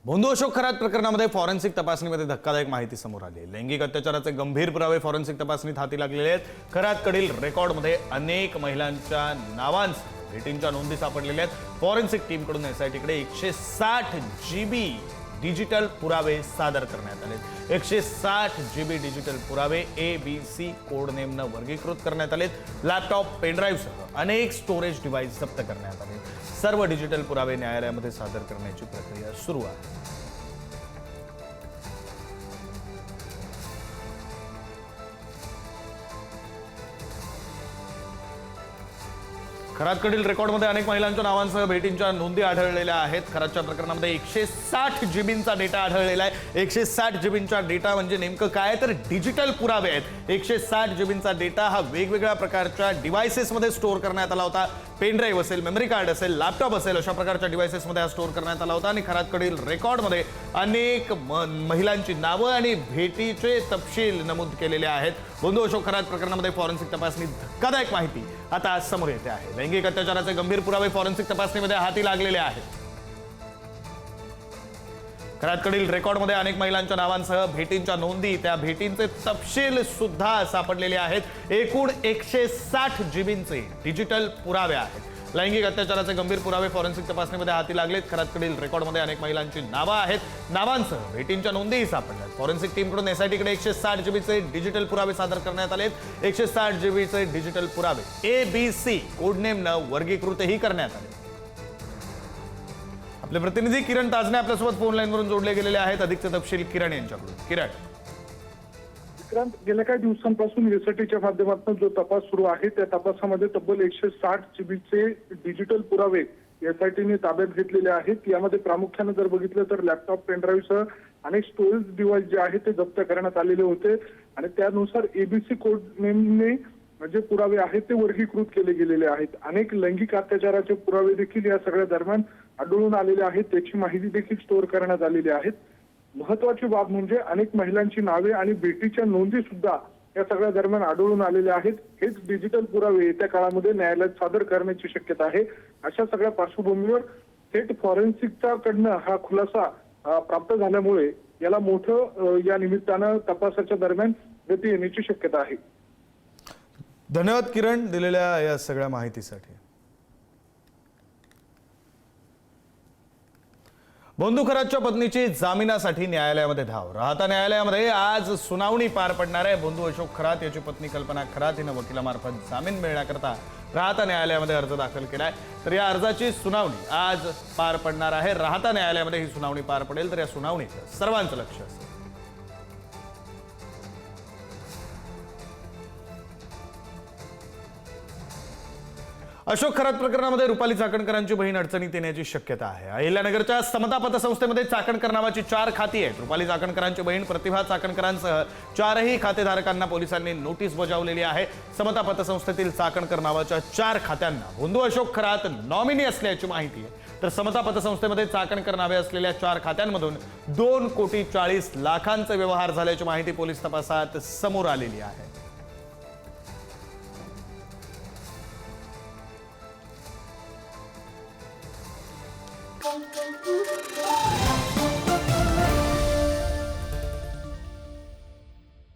भोंदू अशोक खरात प्रकरणामध्ये फॉरेन्सिक तपासणीमध्ये धक्कादायक माहिती समोर आली आहे। लैंगिक अत्याचाराचे गंभीर पुरावे फॉरेन्सिक तपासणीत हाती लागलेले आहेत। खरातकडील रेकॉर्डमध्ये अनेक महिलांच्या नावांसह भेटींच्या नोंदी सापडलेल्या आहेत। फॉरेन्सिक टीमकडून एसआयटीकडे 160 GB डिजिटल पुरावे सादर करण्यात आले। 160 GB डिजिटल पुरावे ABC कोड नेमनं वर्गीकृत करण्यात आले। लॅपटॉप, पेनड्राईव्हसह अनेक स्टोरेज डिव्हाइस जप्त करण्यात आले। सर्व डिजिटल पुरावे न्यायालयामध्ये सादर करण्याची प्रक्रिया सुरू आहे। खरातकडील रेकॉर्डमध्ये अनेक महिलांच्या नावांसह भेटींच्या नोंदी आढळलेल्या आहेत। खरातच्या प्रकरणामध्ये 160 GBचा डेटा आढळलेला आहे। 160 GBचा डेटा म्हणजे नेमकं काय, तर डिजिटल पुरावे आहेत। 160 GBचा डेटा हा वेगवेगळ्या प्रकारच्या डिव्हाइसेसमध्ये स्टोअर करण्यात आला होता। पेनड्राईव्ह असेल, मेमरी कार्ड असेल, लॅपटॉप असेल, अशा प्रकारच्या डिव्हाइसेसमध्ये हा स्टोअर करण्यात आला होता। आणि खरातकडील रेकॉर्डमध्ये अनेक महिलांची नावं आणि भेटीचे तपशील नमूद केलेले आहेत। भोंदू अशोक खरात प्रकरणामध्ये फॉरेन्सिक तपासणीत धक्कादायक माहिती आता समोर येते आहे। लैंगिक अत्याचाराचे गंभीर पुरावे फॉरेन्सिक तपासणीमध्ये हाती लागलेले आहेत। खरातकडील रेकॉर्डमध्ये अनेक महिलांच्या नावांसह भेटींच्या नोंदी, त्या भेटींचे तपशील सुद्धा सापडलेले आहेत। एकूण 160 GBचे डिजिटल पुरावे आहेत। लैंगिक अत्याचाराचे गंभीर पुरावे फॉरेन्सिक तपासणीमध्ये हाती लागलेत। खरातकडील रेकॉर्डमध्ये अनेक महिलांची नावं आहेत। नावांसह भेटींच्या नोंदीही सापडल्यात। फॉरेन्सिक टीमकडून एसआयटीकडे 160 GBचे डिजिटल पुरावे सादर करण्यात आलेत। 160 GBचे डिजिटल पुरावे ABC कोड नेमनं वर्गीकृतही करण्यात आले। आपले प्रतिनिधी किरण ताजने आपल्यासोबत फोन लाईनवरून जोडले गेलेले आहेत। अधिकचे तपशील किरण यांच्याकडून। किरण, गेल्या काही दिवसांपासून एसआयटीच्या माध्यमातून जो तपास सुरू आहे त्या तपासामध्ये तब्बल 160 GBचे डिजिटल पुरावे एसआयटीने ताब्यात घेतलेले आहेत। यामध्ये प्रामुख्याने जर बघितलं तर लॅपटॉप, पेनड्राईव्हसह अनेक स्टोरेज डिव्हाइस जे आहेत ते जप्त करण्यात आलेले होते आणि त्यानुसार ABC कोड नेमने जे पुरावे आहेत ते वर्गीकृत केले गेलेले आहेत। अनेक लैंगिक अत्याचाराचे पुरावे देखील या सगळ्या दरम्यान आढळून आलेले आहेत। त्याची माहिती देखील स्टोअर करण्यात आलेली आहे। महत्वाची बाब म्हणजे अनेक महिलांची नावे आणि भेटीच्या नोंदी सुद्धा या सगळ्या दरम्यान आढळून आलेल्या आहेत। हेच डिजिटल पुरावे येत्या काळामध्ये न्यायालयात सादर करण्याची शक्यता आहे। अशा सगळ्या पार्श्वभूमीवर थेट फॉरेन्सिकच्या कडनं हा खुलासा प्राप्त झाल्यामुळे याला मोठं या निमित्तानं तपासाच्या दरम्यान गती येण्याची शक्यता आहे। धन्यवाद किरण, दिलेल्या या सगळ्या माहितीसाठी। भोंदू खरातच्या पत्नीची जामिनासाठी न्यायालयामध्ये धाव। राहता न्यायालयामध्ये आज सुनावणी पार पडणार आहे। भोंदू अशोक खरात याची पत्नी कल्पना खरात हिनं वकिलामार्फत जामीन मिळण्याकरता राहता न्यायालयामध्ये अर्ज दाखल केलाय। तर या अर्जाची सुनावणी आज पार पडणार आहे। राहता न्यायालयामध्ये ही सुनावणी पार पडेल, तर या सुनावणीत सर्वांचं लक्ष असेल। अशोक खरात प्रकरणामध्ये रुपाली चाकणकरांची बहीण अडचणीत येण्याची शक्यता आहे। अहिल्यानगरच्या समता पतसंस्थेमध्ये चाकणकर नावाची 4 खाती आहेत। रुपाली चाकणकरांची बहीण प्रतिभा चाकणकरांसह 4ही खातेधारकांना पोलिसांनी नोटीस बजावलेली आहे। समता पतसंस्थेतील चाकणकर नावाच्या 4 खात्यांना भोंदू अशोक खरात नॉमिनी असल्याची माहिती आहे। तर समता पतसंस्थेमध्ये चाकणकर नावे असलेल्या 4 खात्यांमधून 2,40,00,000चे व्यवहार झाल्याची माहिती पोलीस तपासात समोर आलेली आहे। Thank you.